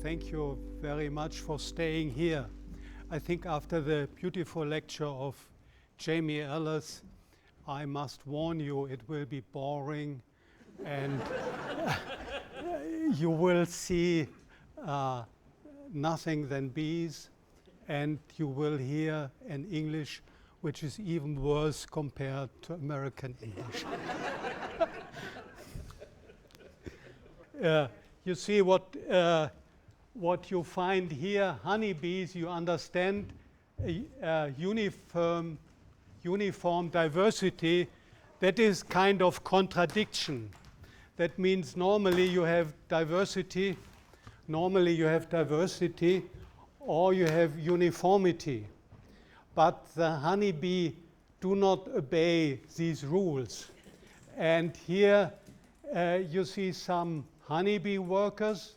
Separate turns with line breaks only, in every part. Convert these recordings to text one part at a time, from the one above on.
Thank you very much for staying here. I think after the beautiful lecture of Jamie Ellis, I must warn you it will be boring and you will see nothing than bees, and you will hear an English which is even worse compared to American English. You see what you find here, honeybees, you understand uniform diversity. That is kind of contradiction. That means normally you have diversity or you have uniformity. But the honeybee do not obey these rules. And here you see some honeybee workers,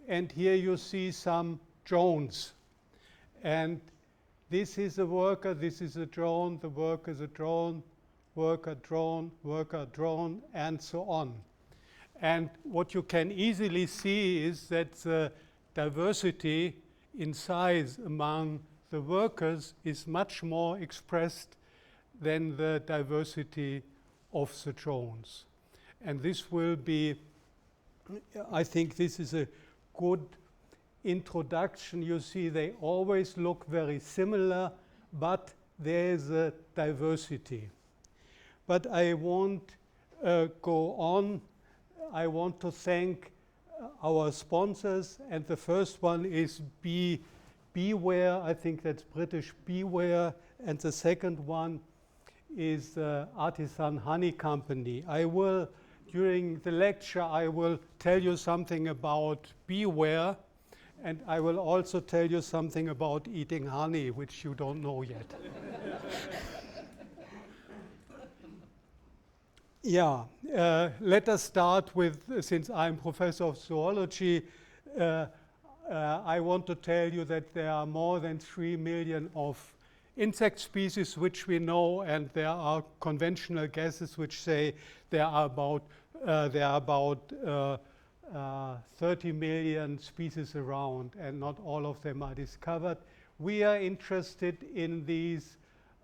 and here you see some drones. And this is a worker, this is a drone, the worker is a drone, worker, drone, and so on. And what you can easily see is that the diversity in size among the workers is much more expressed than the diversity of the drones. And this will be, I think this is a good introduction. You see they always look very similar, but there is a diversity. But I won't go on. I want to thank our sponsors, and the first one is Beware. I think that's British Beware, and the second one is Artisan Honey Company. During the lecture, I will tell you something about Beware, and I will also tell you something about eating honey, which you don't know yet. Yeah, let us start with, since I'm professor of zoology, I want to tell you that there are more than 3 million of insect species which we know, and there are conventional guesses which say there are about 30 million species around, and not all of them are discovered. We are interested in these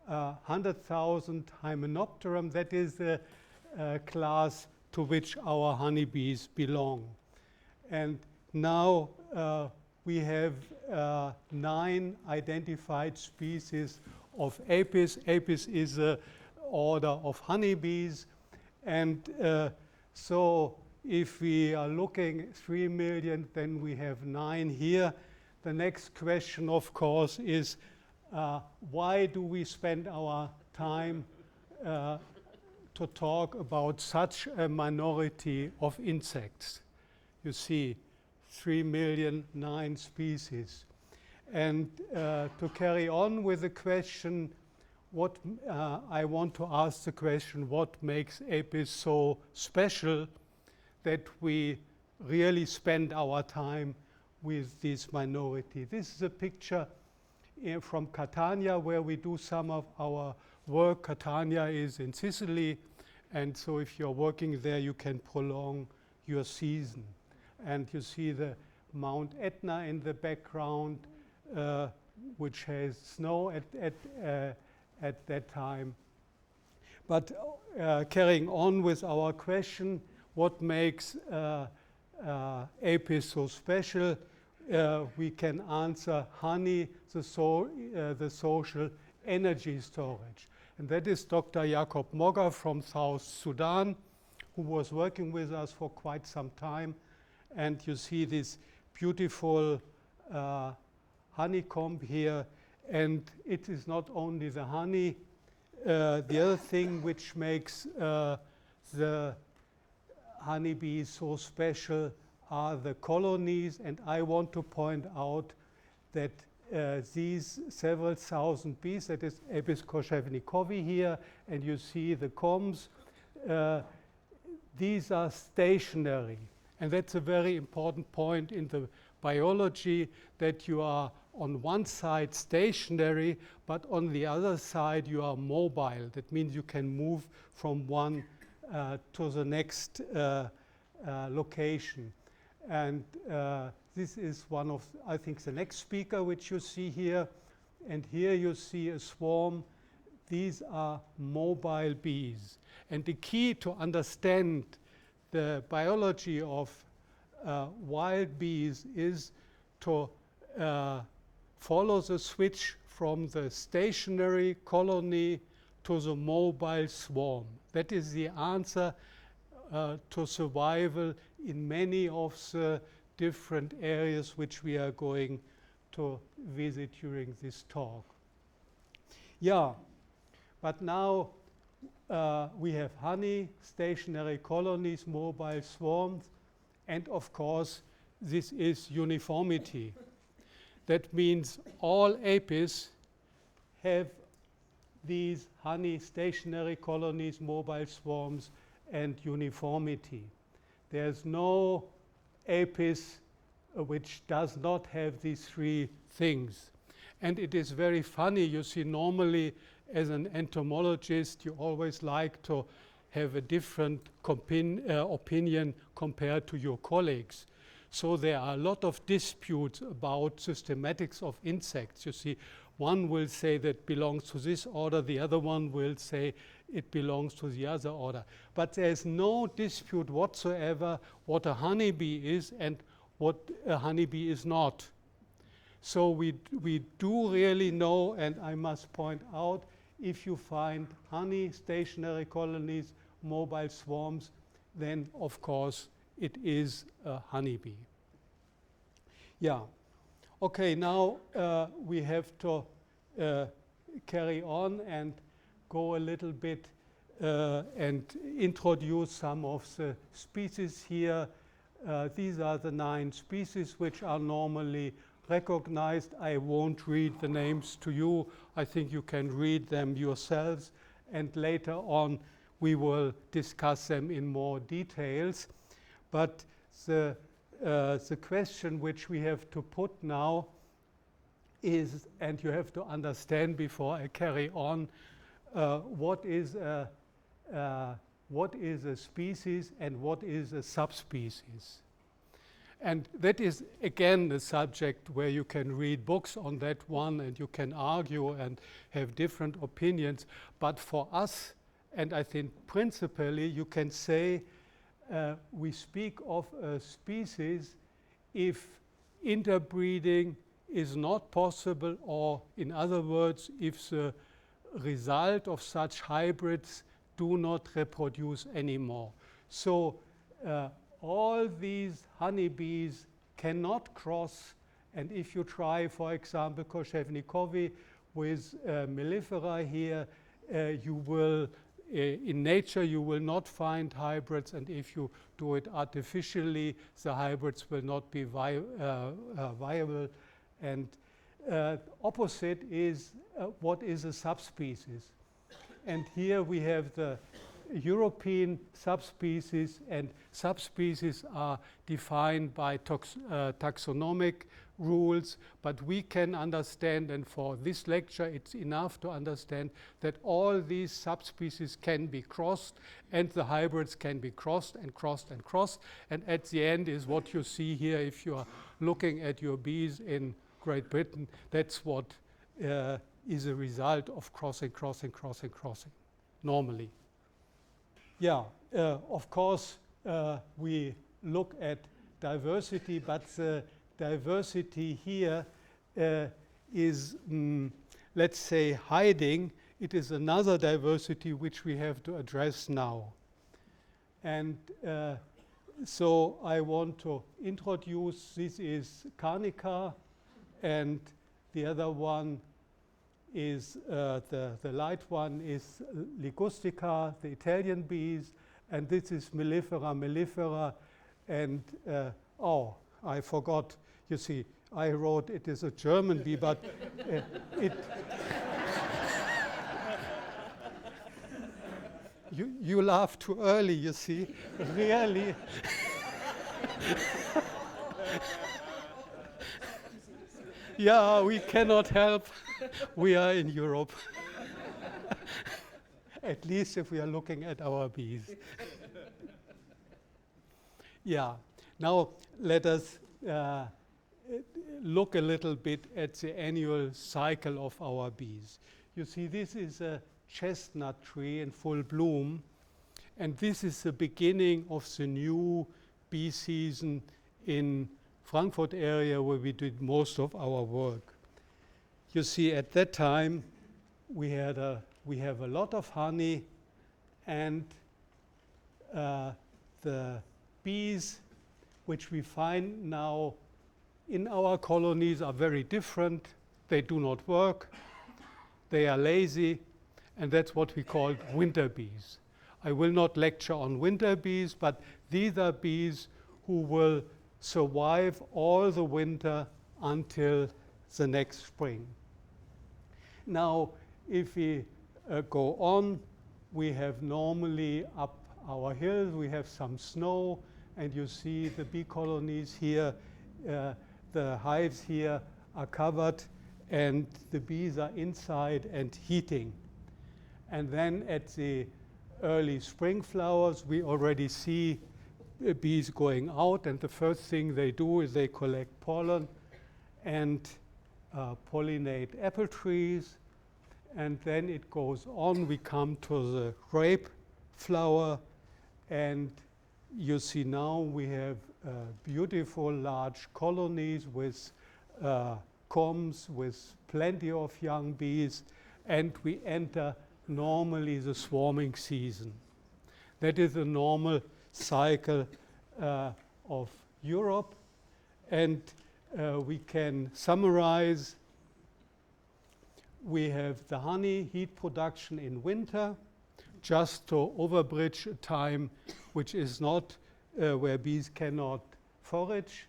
100,000 Hymenopterum. That is the class to which our honeybees belong. And now we have 9 identified species of Apis. Apis is an order of honeybees. And so if we are looking 3 million, then we have 9 here. The next question, of course, is why do we spend our time to talk about such a minority of insects? You see, 3 million, 9 species. And to carry on with the question, I want to ask the question, what makes Apis so special that we really spend our time with this minority? This is a picture from Catania, where we do some of our work. Catania is in Sicily, and so if you're working there, you can prolong your season. And you see the Mount Etna in the background, which has snow at that time. But carrying on with our question, what makes Apis so special? We can answer honey, the social energy storage. And that is Dr. Jakob Mogger from South Sudan, who was working with us for quite some time. And you see this beautiful honeycomb here. And it is not only the honey. The other thing which makes the honeybees so special are the colonies. And I want to point out that these several thousand bees, that is Apis korzenicovi here, and you see the combs, these are stationary. And that's a very important point in the biology, that you are on one side stationary, but on the other side you are mobile. That means you can move from one to the next location. And this is one of, I think, the next speaker which you see here. And here you see a swarm. These are mobile bees. And the key to understand the biology of wild bees is to follow the switch from the stationary colony to the mobile swarm. That is the answer to survival in many of the different areas which we are going to visit during this talk. Yeah, but now we have honey, stationary colonies, mobile swarms, and of course this is uniformity. That means all apis have these honey, stationary colonies, mobile swarms, and uniformity. There's no apis which does not have these three things. And it is very funny, you see, normally as an entomologist you always like to have a different opinion compared to your colleagues. So there are a lot of disputes about systematics of insects. You see, one will say that belongs to this order, the other one will say it belongs to the other order. But there's no dispute whatsoever what a honeybee is and what a honeybee is not. So we do really know, and I must point out, if you find honey, stationary colonies, mobile swarms, then of course it is a honeybee. Yeah. Okay, now we have to carry on and go a little bit and introduce some of the species here. These are the 9 species which are normally recognized. I won't read the names to you. I think you can read them yourselves, and later on we will discuss them in more details. But the question which we have to put now is, and you have to understand before I carry on, what is a species and what is a subspecies. And that is, again, the subject where you can read books on that one and you can argue and have different opinions. But for us, and I think principally, you can say we speak of a species if interbreeding is not possible, or in other words, if the result of such hybrids do not reproduce anymore. So all these honeybees cannot cross, and if you try, for example, korzenicovi with mellifera here, you will, in nature, you will not find hybrids, and if you do it artificially, the hybrids will not be viable. And opposite is what is a subspecies. And here we have the European subspecies, and subspecies are defined by taxonomic rules, but we can understand, and for this lecture it's enough to understand, that all these subspecies can be crossed, and the hybrids can be crossed and crossed and crossed, and at the end is what you see here. If you are looking at your bees in Great Britain, that's what is a result of crossing, crossing, crossing, crossing, normally. Yeah, of course, we look at diversity, but the diversity here is, let's say, hiding. It is another diversity which we have to address now. And so I want to introduce, this is Carnica, and the other one is the light one is Ligustica, the Italian bees, and this is mellifera, and oh, I forgot, You see, I wrote it is a German bee, but it. You laugh too early, you see. Really. Yeah, we cannot help. We are in Europe. At least if we are looking at our bees. Yeah. Now let us look a little bit at the annual cycle of our bees. You see, this is a chestnut tree in full bloom, and this is the beginning of the new bee season in Frankfurt area where we did most of our work. You see, at that time we have a lot of honey, and the bees which we find now in our colonies are very different. They do not work, they are lazy, and that's what we call winter bees. I will not lecture on winter bees, but these are bees who will survive all the winter until the next spring. Now, if we go on, we have normally up our hills, we have some snow, and you see the bee colonies here, the hives here are covered, and the bees are inside and heating. And then at the early spring flowers, we already see bees going out, and the first thing they do is they collect pollen and pollinate apple trees. And then it goes on. We come to the grape flower, and you see now we have beautiful large colonies with combs, with plenty of young bees, and we enter normally the swarming season. That is a normal cycle of Europe, and we can summarize. We have the honey heat production in winter, just to overbridge a time which is not where bees cannot forage.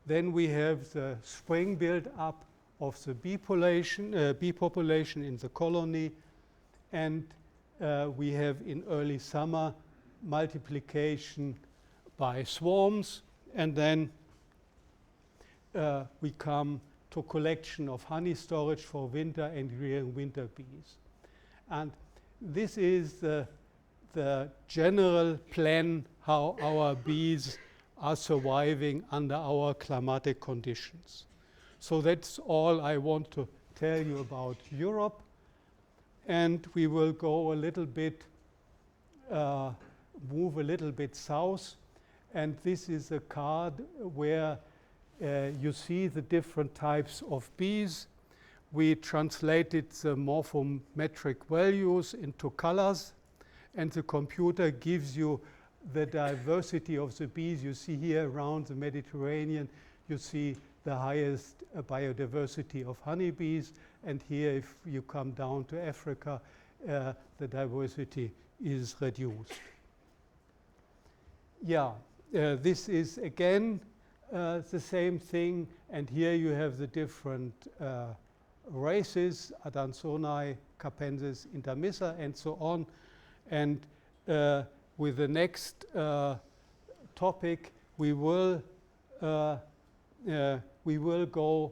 Then we have the spring build-up of the bee population in the colony, and we have in early summer multiplication by swarms, and then we come to collection of honey storage for winter and rearing winter bees. And this is the general plan how our bees are surviving under our climatic conditions. So that's all I want to tell you about Europe. And we will go a little bit, move a little bit south. And this is a card where you see the different types of bees. We translated the morphometric values into colors, and the computer gives you the diversity of the bees. You see here around the Mediterranean, you see the highest biodiversity of honeybees, and here if you come down to Africa, the diversity is reduced. Yeah, this is again the same thing, and here you have the different races, Adansonae, Capensis, intermissa, and so on. And with the next topic, we will go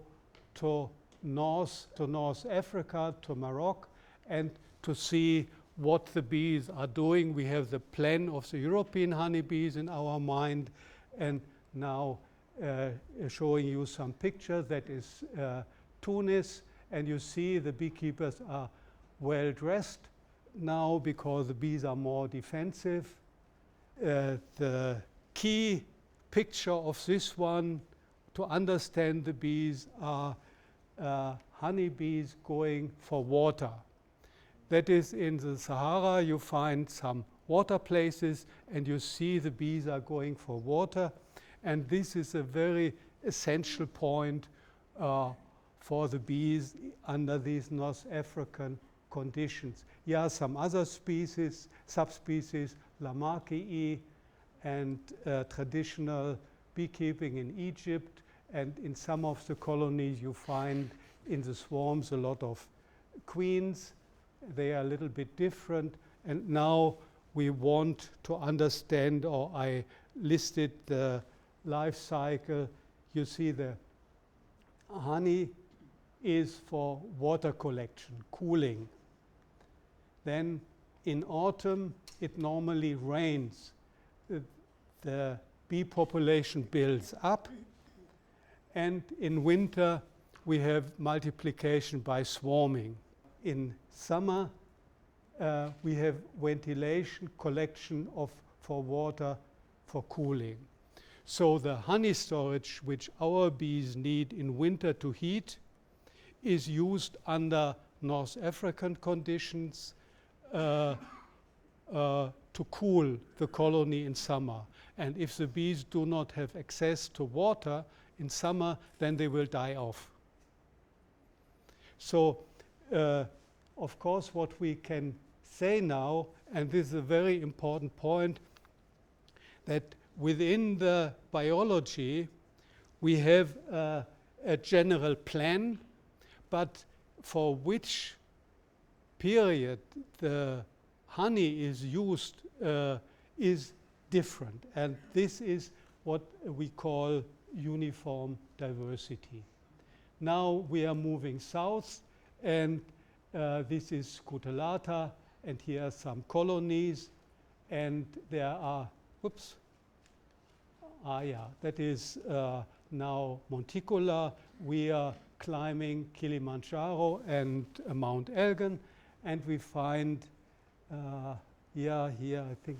to North Africa, to Morocco, and to see what the bees are doing. We have the plan of the European honeybees in our mind, and now showing you some pictures. That is Tunis, and you see the beekeepers are well dressed now because the bees are more defensive. The key picture of this one to understand the bees are honeybees going for water. That is, in the Sahara you find some water places, and you see the bees are going for water, and this is a very essential point for the bees under these North African conditions. Yeah, some other species, subspecies, Lamarckii, and traditional beekeeping in Egypt And in some of the colonies you find in the swarms a lot of queens. They are a little bit different. And now we want to understand, or I listed the life cycle. You see the honey is for water collection, cooling. Then in autumn it normally rains. The bee population builds up, and in winter we have multiplication by swarming. In summer we have ventilation, collection for water for cooling. So the honey storage which our bees need in winter to heat is used under North African conditions to cool the colony in summer. And if the bees do not have access to water in summer, then they will die off. So, of course, what we can say now, and this is a very important point, that within the biology we have a general plan, but for which period the honey is used is different. And this is what we call uniform diversity. Now we are moving south, and this is Scutellata, and here are some colonies, and there are, that is now Monticola. We are climbing Kilimanjaro and Mount Elgon, and we find here I think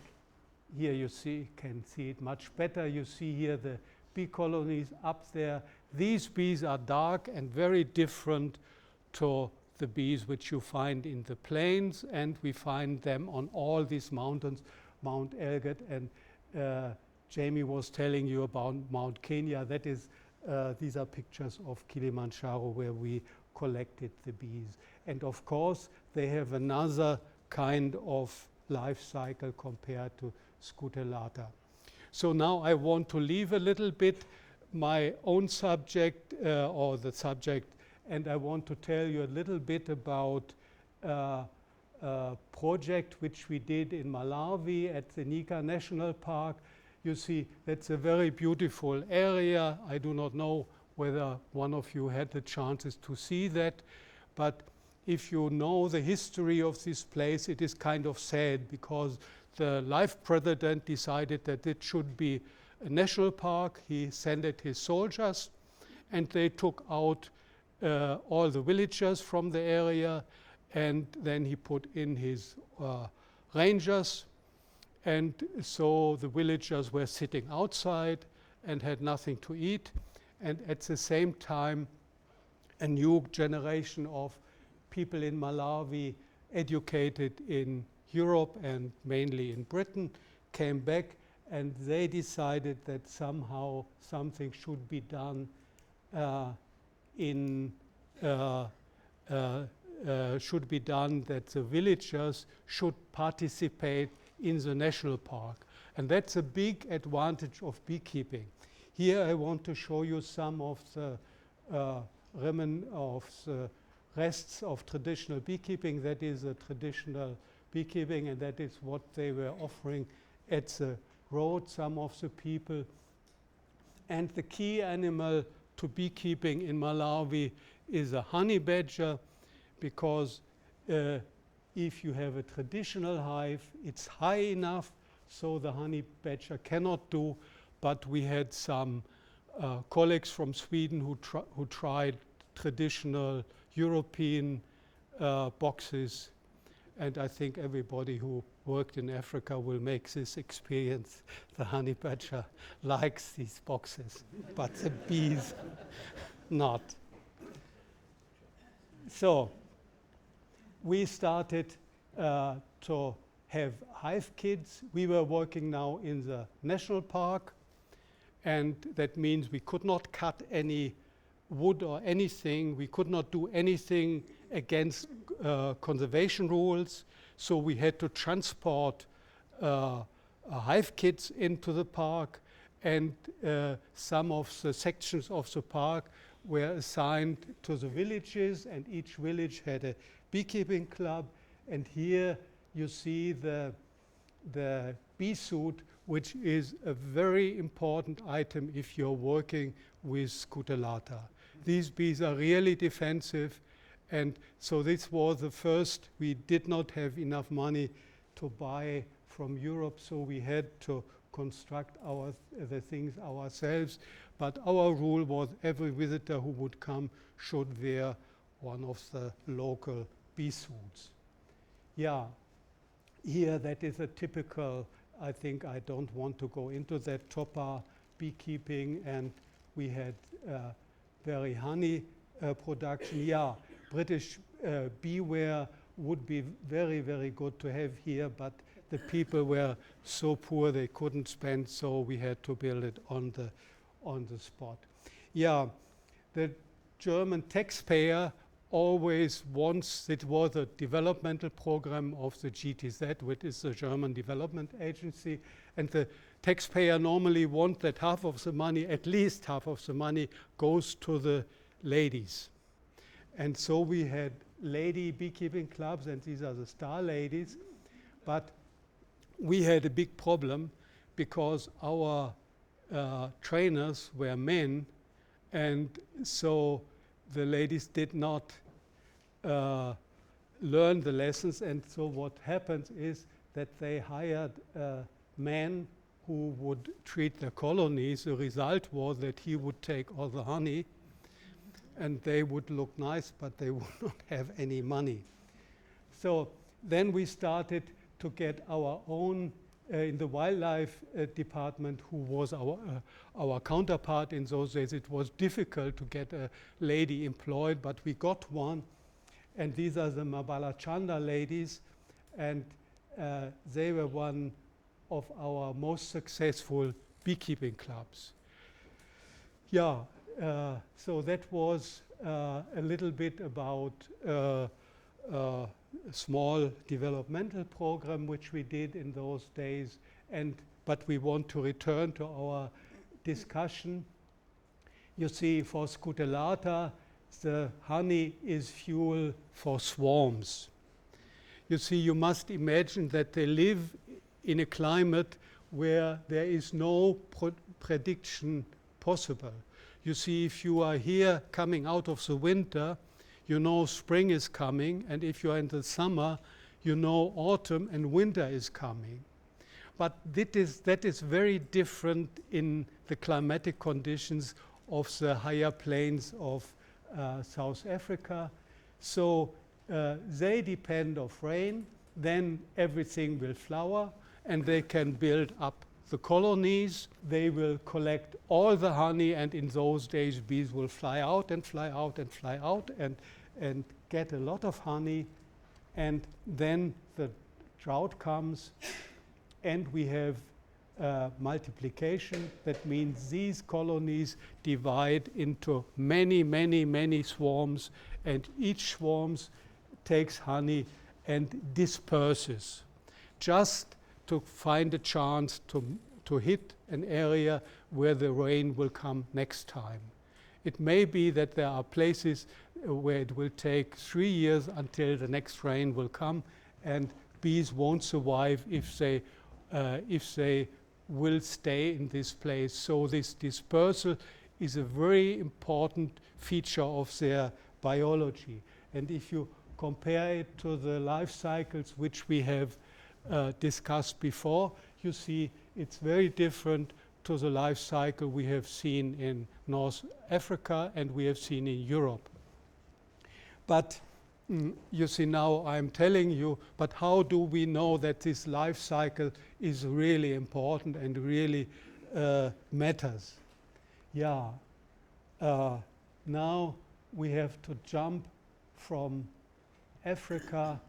here you can see it much better. You see here the bee colonies up there. These bees are dark and very different to the bees which you find in the plains, and we find them on all these mountains, Mount Elgon, and Jamie was telling you about Mount Kenya. That is, these are pictures of Kilimanjaro where we collected the bees. And of course, they have another kind of life cycle compared to Scutellata. So now I want to leave a little bit my own subject, or the subject, and I want to tell you a little bit about a project which we did in Malawi at the Nika National Park. You see, that's a very beautiful area. I do not know whether one of you had the chances to see that, but if you know the history of this place, it is kind of sad, because the life president decided that it should be a national park. He sent his soldiers, and they took out all the villagers from the area, and then he put in his rangers. And so the villagers were sitting outside and had nothing to eat. And at the same time, a new generation of people in Malawi, educated in Europe and mainly in Britain, came back, and they decided that somehow something should be done that the villagers should participate in the national park. And that's a big advantage of beekeeping. Here I want to show you some of the rests of traditional beekeeping. That is a traditional beekeeping, and that is what they were offering at the road, some of the people. And the key animal to beekeeping in Malawi is a honey badger, because if you have a traditional hive, it's high enough so the honey badger cannot do, but we had some colleagues from Sweden who tried traditional European boxes, and I think everybody who worked in Africa will make this experience. The honey badger likes these boxes, but the bees not. So we started to have hive kits. We were working now in the national park, and that means we could not cut any wood or anything. We could not do anything against conservation rules, so we had to transport hive kits into the park, and some of the sections of the park were assigned to the villages, and each village had a beekeeping club. And here you see the bee suit, which is a very important item if you're working with Scutellata. These bees are really defensive, and so this was the first. We did not have enough money to buy from Europe, so we had to construct the things ourselves. But our rule was every visitor who would come should wear one of the local bee suits. Yeah, here that is a typical, I think I don't want to go into that, Topper beekeeping, and we had very honey production. Yeah, British beeware would be very, very good to have here, but the people were so poor they couldn't spend, so we had to build it on the spot. Yeah, the German taxpayer always wants, it was a developmental program of the GTZ, which is the German Development Agency, and the taxpayer normally want that half of the money, at least half of the money, goes to the ladies. And so we had lady beekeeping clubs, and these are the star ladies, but we had a big problem because our trainers were men, and so the ladies did not learn the lessons. And so what happens is that they hired men who would treat the colonies. The result was that he would take all the honey, and they would look nice, but they would not have any money. So then we started to get our own, in the wildlife department, who was our counterpart in those days. It was difficult to get a lady employed, but we got one. And these are the Mabalachanda ladies, and they were one of our most successful beekeeping clubs. Yeah, so that was a little bit about a small developmental program which we did in those days, but we want to return to our discussion. You see, for Scutellata, the honey is fuel for swarms. You see, you must imagine that they live in a climate where there is no prediction possible. You see, if you are here coming out of the winter, you know spring is coming, and if you are in the summer, you know autumn and winter is coming. But that is very different in the climatic conditions of the higher plains of South Africa. So they depend on rain, then everything will flower, and they can build up the colonies. They will collect all the honey, and in those days bees will fly out and fly out and fly out and get a lot of honey. And then the drought comes, and we have multiplication. That means these colonies divide into many, many, many swarms, and each swarm takes honey and disperses, just to find a chance to hit an area where the rain will come next time. It may be that there are places where it will take 3 years until the next rain will come, and bees won't survive if they will stay in this place. So this dispersal is a very important feature of their biology. And if you compare it to the life cycles which we have discussed before, you see it's very different to the life cycle we have seen in North Africa and we have seen in Europe. But you see, now I'm telling you, but how do we know that this life cycle is really important and really matters? Yeah, now we have to jump from Africa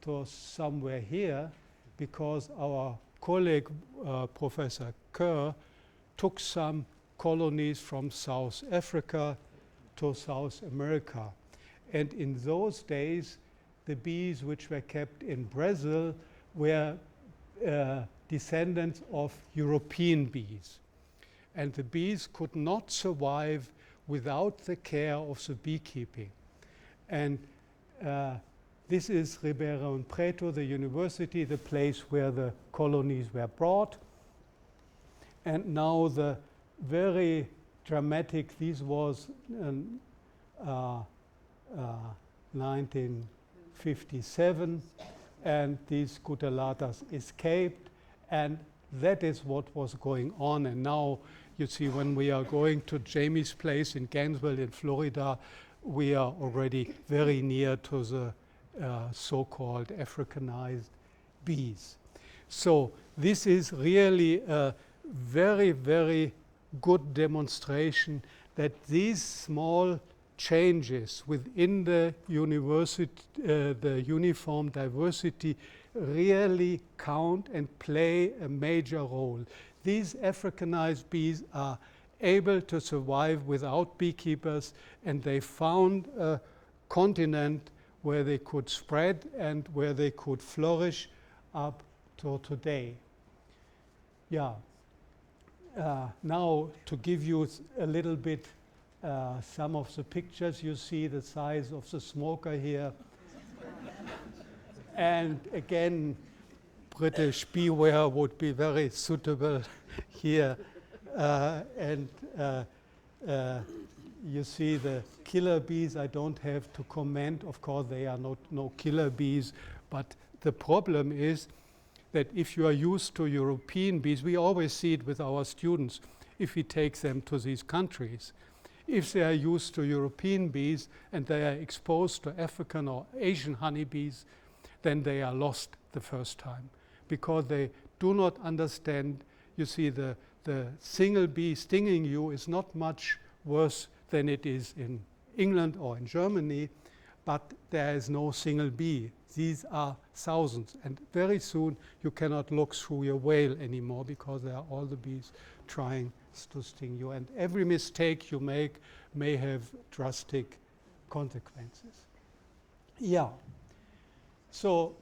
to somewhere here, because our colleague, Professor Kerr, took some colonies from South Africa to South America. And in those days, the bees which were kept in Brazil were descendants of European bees. and the bees could not survive without the care of the beekeeping. And this is Ribeirão Preto, the university, the place where the colonies were brought. And now the very dramatic, this was 1957, and these Cutellatas escaped, and that is what was going on. And now you see, when we are going to Jamie's place in Gainesville in Florida, we are already very near to the so-called Africanized bees. So this is really a very, very good demonstration that these small changes within the university, the uniform diversity, really count and play a major role. These Africanized bees are able to survive without beekeepers, and they found a continent where they could spread and where they could flourish up to today. Yeah. Now to give you a little bit some of the pictures, you see the size of the smoker here. And again, British beeware would be very suitable here. You see the killer bees. I don't have to comment. Of course, they are no killer bees. But the problem is that if you are used to European bees, we always see it with our students if we take them to these countries. If they are used to European bees and they are exposed to African or Asian honeybees, then they are lost the first time, because they do not understand. You see, the single bee stinging you is not much worse than it is in England or in Germany, but there is no single bee. These are thousands, and very soon you cannot look through your veil anymore, because there are all the bees trying to sting you, and every mistake you make may have drastic consequences. Yeah. So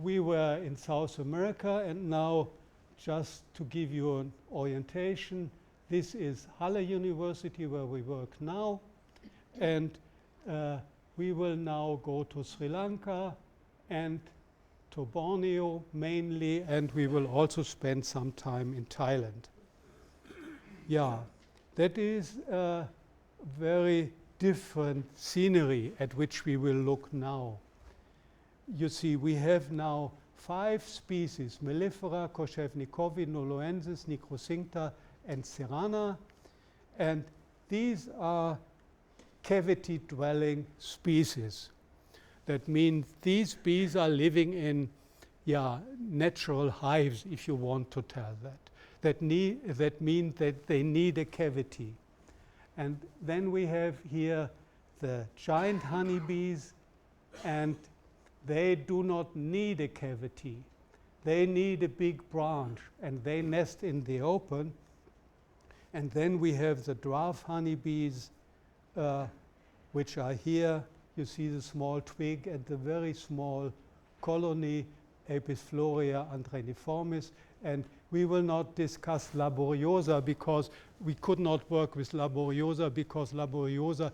we were in South America, and now just to give you an orientation, this is Halle University where we work now, and we will now go to Sri Lanka and to Borneo mainly, and we will also spend some time in Thailand. Yeah, that is a very different scenery at which we will look now. You see, we have now 5 species: Mellifera, Kochevnikovi, Noluensis, Nicrocincta, and Serrana. And these are cavity-dwelling species. That means these bees are living in natural hives, if you want to tell that. That means that they need a cavity. And then we have here the giant honeybees, and they do not need a cavity. They need a big branch, and they nest in the open. And then we have the dwarf honeybees, which are here. You see the small twig and the very small colony, Apis florea andreniformis. And we will not discuss laboriosa, because we could not work with laboriosa, because laboriosa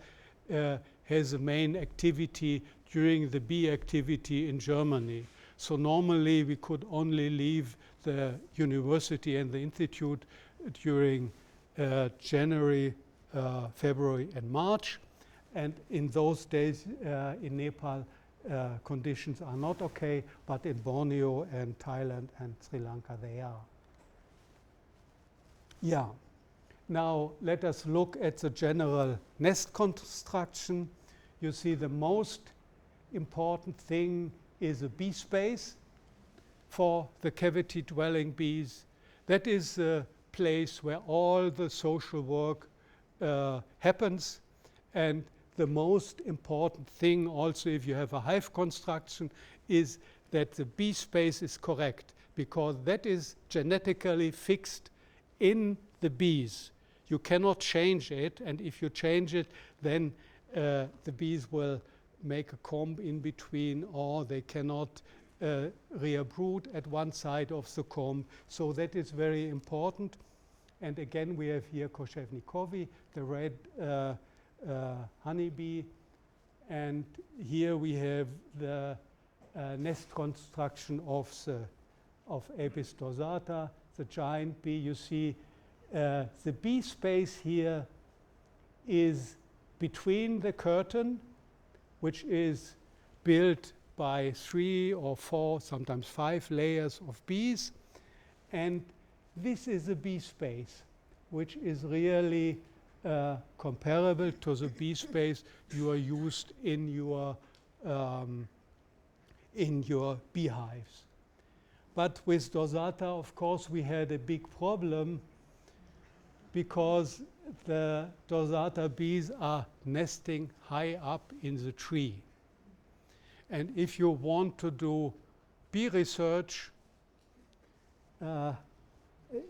has a main activity during the bee activity in Germany. So normally we could only leave the university and the institute during January, February, and March. And in those days in Nepal, conditions are not okay, but in Borneo and Thailand and Sri Lanka they are. Yeah. Now let us look at the general nest construction. You see, the most important thing is a bee space for the cavity-dwelling bees. That is the place where all the social work happens. And the most important thing also, if you have a hive construction, is that the bee space is correct, because that is genetically fixed in the bees. You cannot change it, and if you change it, then the bees will make a comb in between, or they cannot rear brood at one side of the comb. So that is very important. And again, we have here Koshevnikovi, the red honeybee. And here we have the nest construction of Apis dorsata, the giant bee. You see the bee space here is between the curtain, which is built by 3 or 4, sometimes 5 layers of bees. And this is a bee space, which is really comparable to the bee space you are used in your beehives. But with dorsata, of course, we had a big problem because the dorsata bees are nesting high up in the tree. And if you want to do bee research,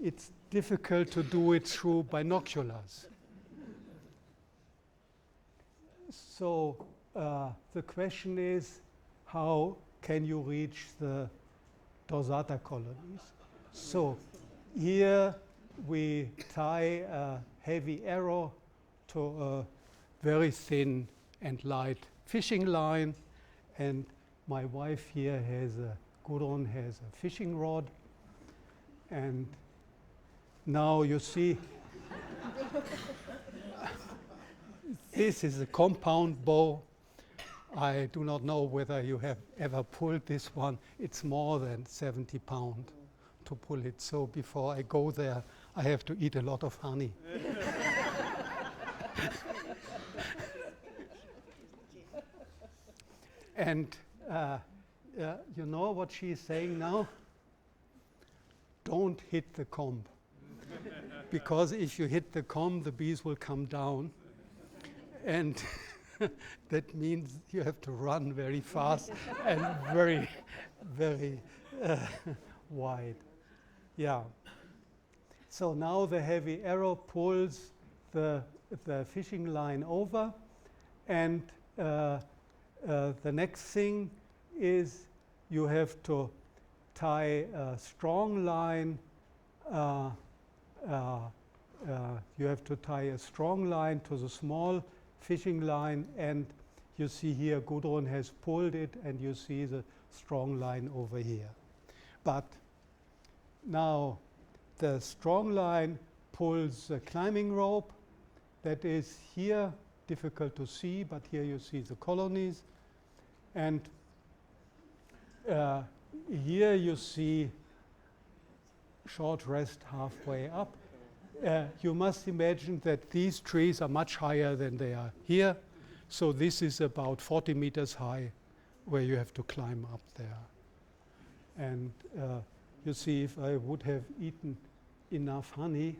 it's difficult to do it through binoculars. So the question is, how can you reach the dorsata colonies? So here we tie a heavy arrow to a very thin and light fishing line, and my wife here Gudrun has a fishing rod, and now you see this is a compound bow. I do not know whether you have ever pulled this one. It's more than 70 pounds to pull it. So before I go there, I have to eat a lot of honey. And you know what she is saying now? Don't hit the comb. Because if you hit the comb, the bees will come down. And that means you have to run very fast and very, very wide. Yeah. So now the heavy arrow pulls the fishing line over, and the next thing is you have to tie a strong line. You have to tie a strong line to the small fishing line, and you see here Gudrun has pulled it, and you see the strong line over here. But now the strong line pulls the climbing rope that is here, difficult to see, but here you see the colonies. And here you see short rest halfway up. You must imagine that these trees are much higher than they are here. So this is about 40 meters high where you have to climb up there. And you see, if I would have eaten enough honey,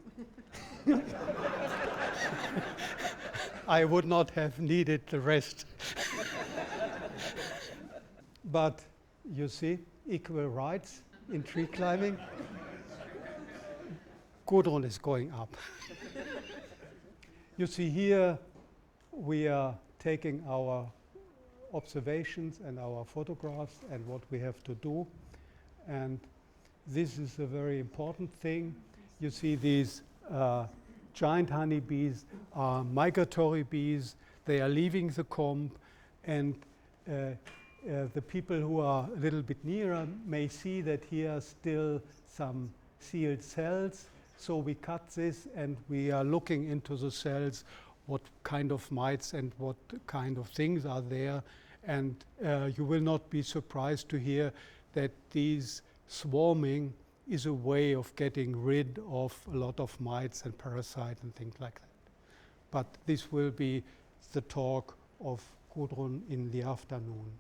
I would not have needed the rest. But you see, equal rights in tree climbing. Gudrun is going up. You see here, we are taking our observations and our photographs and what we have to do. And this is a very important thing. You see these giant honeybees are migratory bees. They are leaving the comb, and the people who are a little bit nearer may see that here are still some sealed cells. So we cut this, and we are looking into the cells, what kind of mites and what kind of things are there. And you will not be surprised to hear that these swarming is a way of getting rid of a lot of mites and parasites and things like that. But this will be the talk of Gudrun in the afternoon.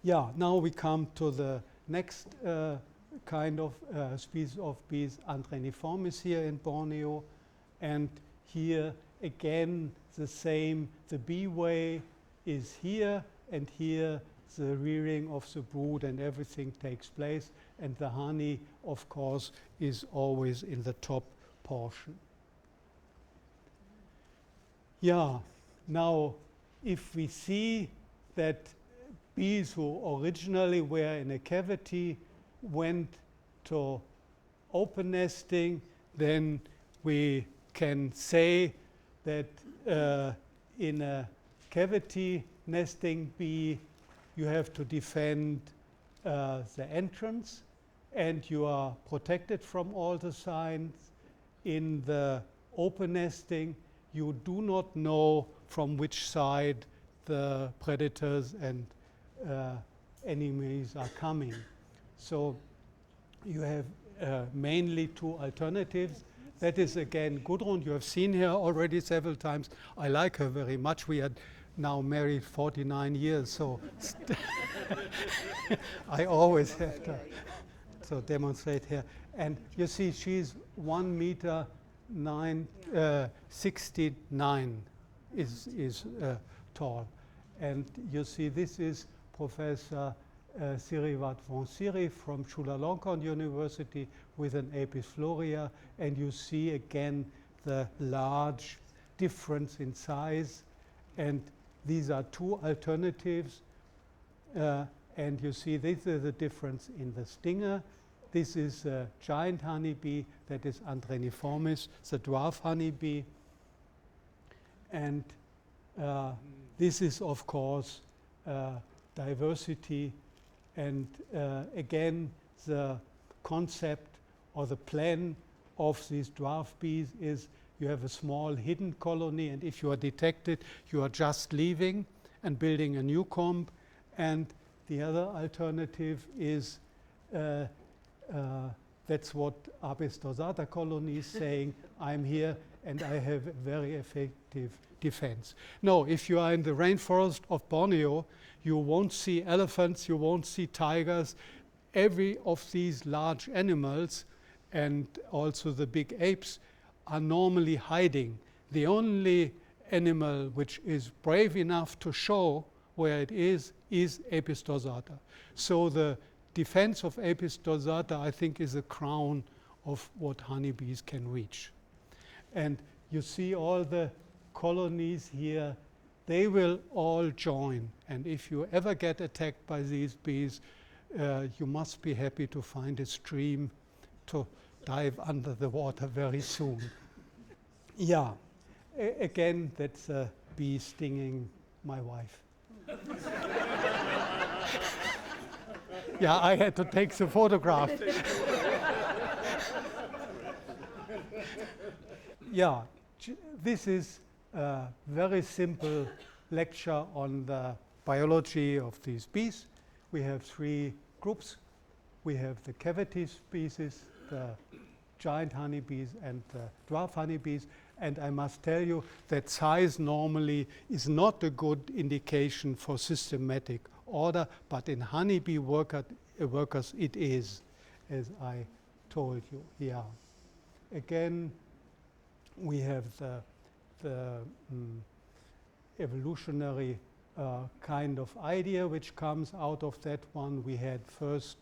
Yeah, now we come to the next kind of species of bees, Andreniformis here in Borneo. And here again the same, the bee way is here, and here the rearing of the brood and everything takes place, and the honey, of course, is always in the top portion. Yeah, now if we see that bees who originally were in a cavity went to open nesting, then we can say that in a cavity nesting bee, you have to defend the entrance, and you are protected from all the signs. In the open nesting, you do not know from which side the predators and enemies are coming. So you have mainly two alternatives. That is, again, Gudrun. You have seen her already several times. I like her very much. We are now married 49 years, so I always have to demonstrate here. And you see, she's 1.69 is tall. And you see, this is Professor Sirivat von Siri from Chulalongkorn University with an Apis florea, and you see again the large difference in size. And these are two alternatives, and you see this is the difference in the stinger. This is a giant honeybee, that is Andreniformis, the dwarf honeybee. And this is, of course, diversity. And again, the concept or the plan of these dwarf bees is you have a small hidden colony, and if you are detected, you are just leaving and building a new comb. And the other alternative is that's what Apis dorsata colony is saying, I'm here and I have a very effective defense. No, if you are in the rainforest of Borneo, you won't see elephants, you won't see tigers. Every of these large animals and also the big apes are normally hiding. The only animal which is brave enough to show where it is Apis dorsata. So the defense of Apis dorsata, I think, is a crown of what honeybees can reach. And you see all the colonies here, they will all join. And if you ever get attacked by these bees, you must be happy to find a stream to dive under the water very soon. Yeah, again, that's a bee stinging my wife. Yeah, I had to take the photograph. Yeah, this is a very simple lecture on the biology of these bees. We have three groups. We have the cavity species, the giant honeybees, and the dwarf honeybees. And I must tell you that size normally is not a good indication for systematic order, but in honeybee workers it is, as I told you here. Again, we have the evolutionary kind of idea which comes out of that one. We had first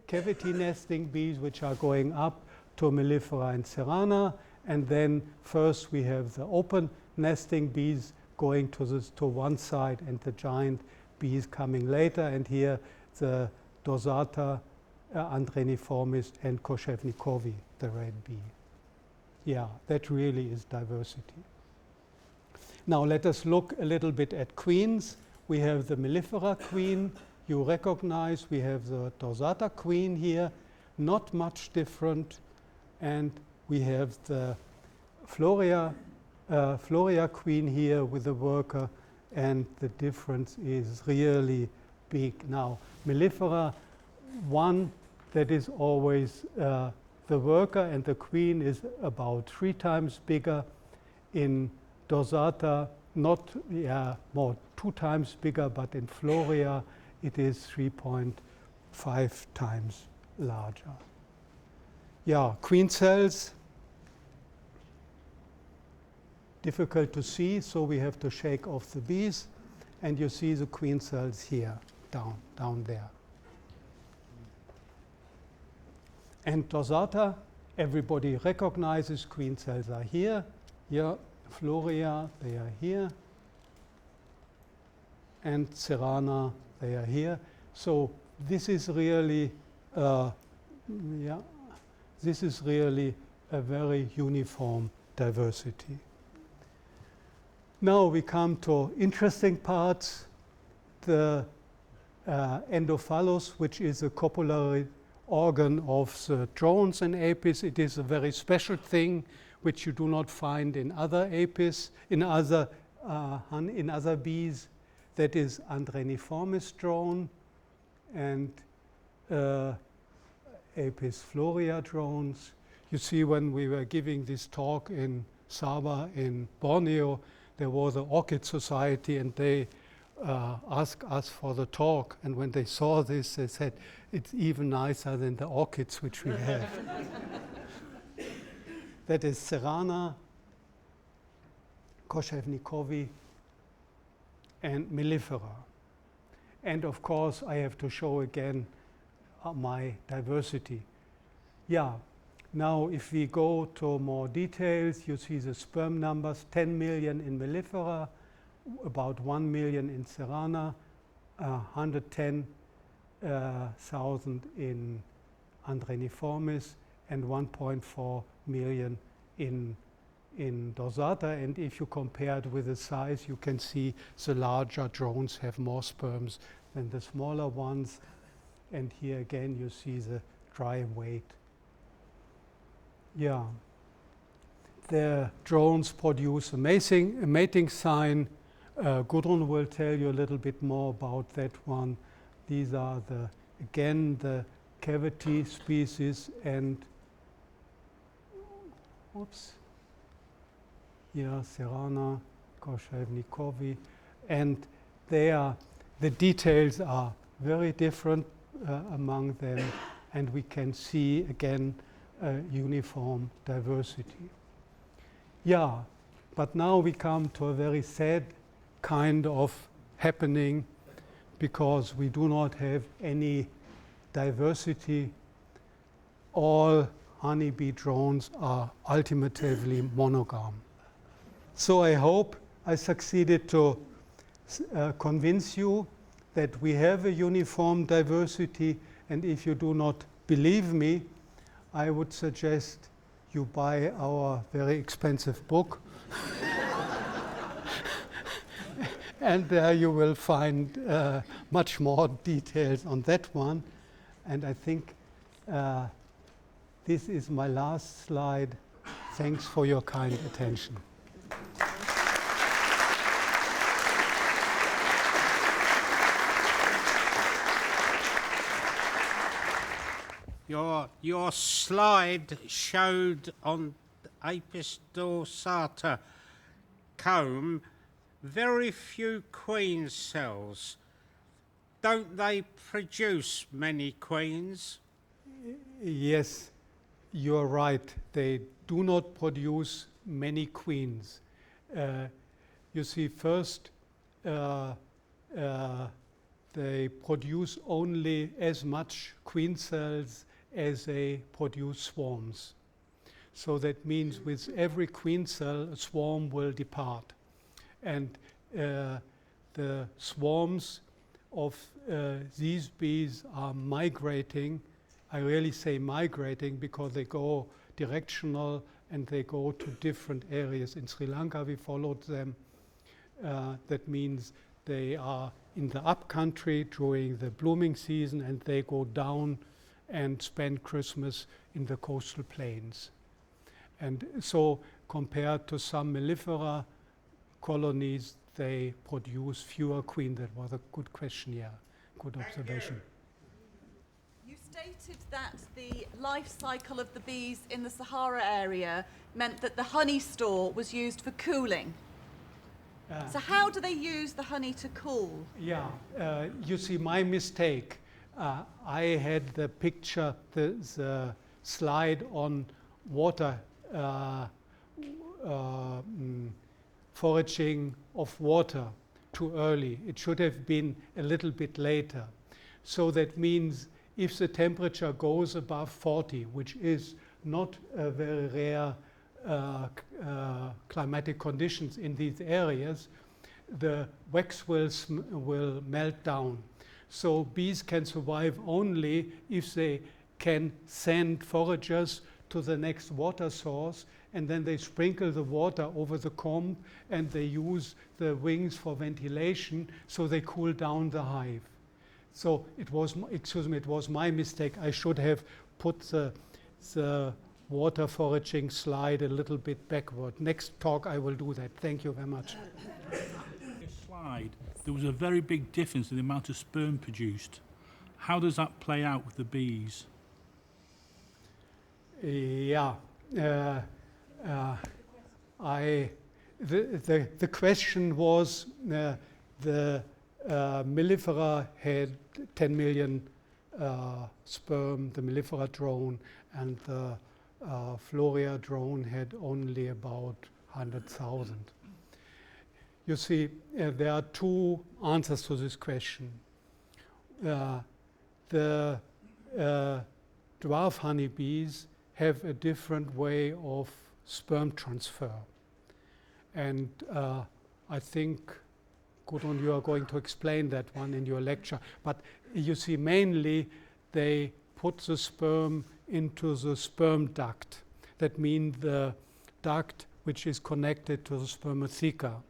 cavity nesting bees which are going up to Mellifera and Serrana, and then first we have the open nesting bees going to one side and the giant bees coming later, and here the dorsata, Andreniformis, and Koshevnikovi, the red bee. Yeah, that really is diversity. Now let us look a little bit at queens. We have the Mellifera queen. You recognize we have the dorsata queen here, not much different. And we have the Florea queen here with the worker, and the difference is really big. Now, Mellifera, one that is always the worker, and the queen is about 3 times bigger. In dorsata, not, more 2 times bigger, but in Florea it is 3.5 times larger. Yeah, queen cells, difficult to see, so we have to shake off the bees, and you see the queen cells here, down there. And dorsata, everybody recognizes queen cells are here. Here, Florea, they are here. And Serrana, they are here. So this is really, this is really a very uniform diversity. Now we come to interesting parts. The endophallus, which is a copulatory organ of the drones and apis. It is a very special thing which you do not find in other apis, in other bees. That is Andreniformis drone and Apis florea drones. You see, when we were giving this talk in Sabah in Borneo, there was an orchid society, and they asked us for the talk. And when they saw this, they said, it's even nicer than the orchids which we have. That is Serrana, Koshevnikovi, and Mellifera. And of course, I have to show again my diversity. Yeah, now if we go to more details, you see the sperm numbers, 10 million in Mellifera, about 1 million in Serrana, 110,000 in Andreniformis, and 1.4 million in dorsata. And if you compare it with the size, you can see the larger drones have more sperms than the smaller ones. And here again, you see the dry weight. Yeah, the drones produce a mating sign. Gudrun will tell you a little bit more about that one. These are again the cavity species, and Serrana, Koshevnikovi, and the details are very different among them, and we can see again uniform diversity. Yeah, but now we come to a very sad kind of happening, because we do not have any diversity. All honeybee drones are ultimately monogam. So I hope I succeeded to convince you that we have a uniform diversity, and if you do not believe me, I would suggest you buy our very expensive book. And there you will find much more details on that one. And I think this is my last slide. Thanks for your kind attention.
Your slide showed on Apis dorsata comb very few queen cells. Don't they produce many queens?
Yes, you're right. They do not produce many queens. You see, first, they produce only as much queen cells as they produce swarms. So that means with every queen cell, a swarm will depart. And the swarms of these bees are migrating. I really say migrating because they go directional and they go to different areas. In Sri Lanka, we followed them. That means they are in the upcountry during the blooming season, and they go down and spend Christmas in the coastal plains. And so compared to some mellifera colonies, they produce fewer queens. That was a good question, yeah, good observation.
You stated that the life cycle of the bees in the Sahara area meant that the honey store was used for cooling. So how do they use the honey to cool?
Yeah, you see, my mistake. I had the picture, the slide on water foraging of water too early. It should have been a little bit later. So that means if the temperature goes above 40, which is not a very rare climatic conditions in these areas, the wax will melt down. So bees can survive only if they can send foragers to the next water source, and then they sprinkle the water over the comb, and they use the wings for ventilation, so they cool down the hive. So it was, excuse me, it was my mistake. I should have put the water foraging slide a little bit backward. Next talk I will do that. Thank you very much.
This slide, there was a very big difference in the amount of sperm produced. How does that play out with the bees?
Yeah, the question was the mellifera had 10 million sperm, the mellifera drone, and the Floria drone had only about 100,000. You see, there are two answers to this question. The dwarf honeybees have a different way of sperm transfer. And I think, Gudrun, you are going to explain that one in your lecture. But you see, mainly they put the sperm into the sperm duct. That means the duct which is connected to the spermatheca.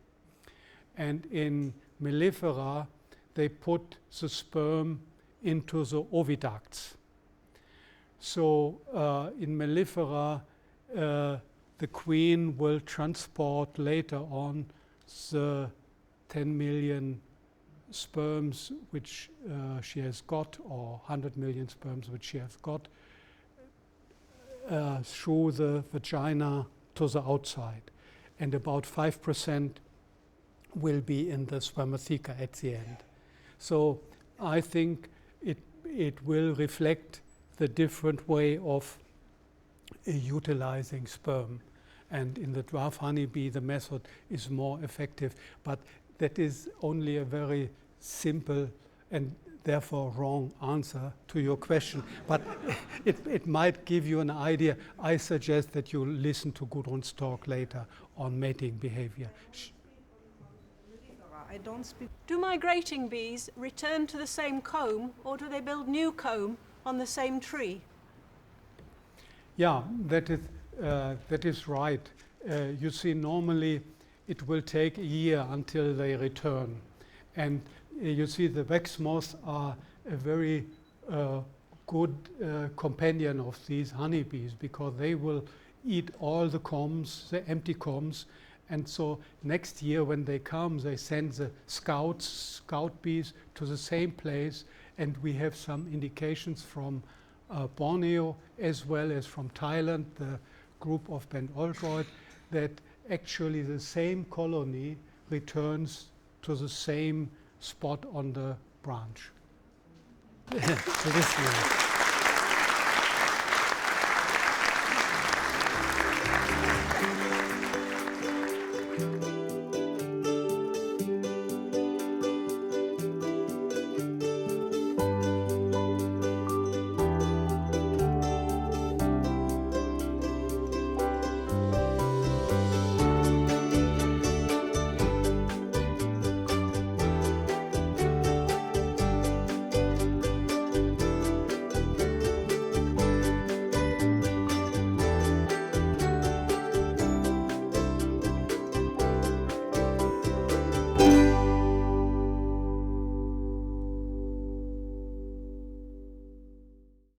And in mellifera, they put the sperm into the oviducts. So in mellifera, the queen will transport later on the 10 million sperms which she has got, or 100 million sperms which she has got, through the vagina to the outside. And about 5% will be in the spermatheca at the end. So I think it will reflect the different way of utilizing sperm. And in the dwarf honeybee, the method is more effective. But that is only a very simple and therefore wrong answer to your question. But it might give you an idea. I suggest that you listen to Gudrun's talk later on mating behavior.
I don't speak. Do migrating bees return to the same comb, or do they build new comb on the same tree?
Yeah, that is right. You see, normally it will take a year until they return. And you see, the wax moths are a very good companion of these honeybees, because they will eat all the combs, the empty combs. And so next year when they come, they send the scout bees to the same place. And we have some indications from Borneo as well as from Thailand, the group of Ben Oldroyd, that actually the same colony returns to the same spot on the branch. So this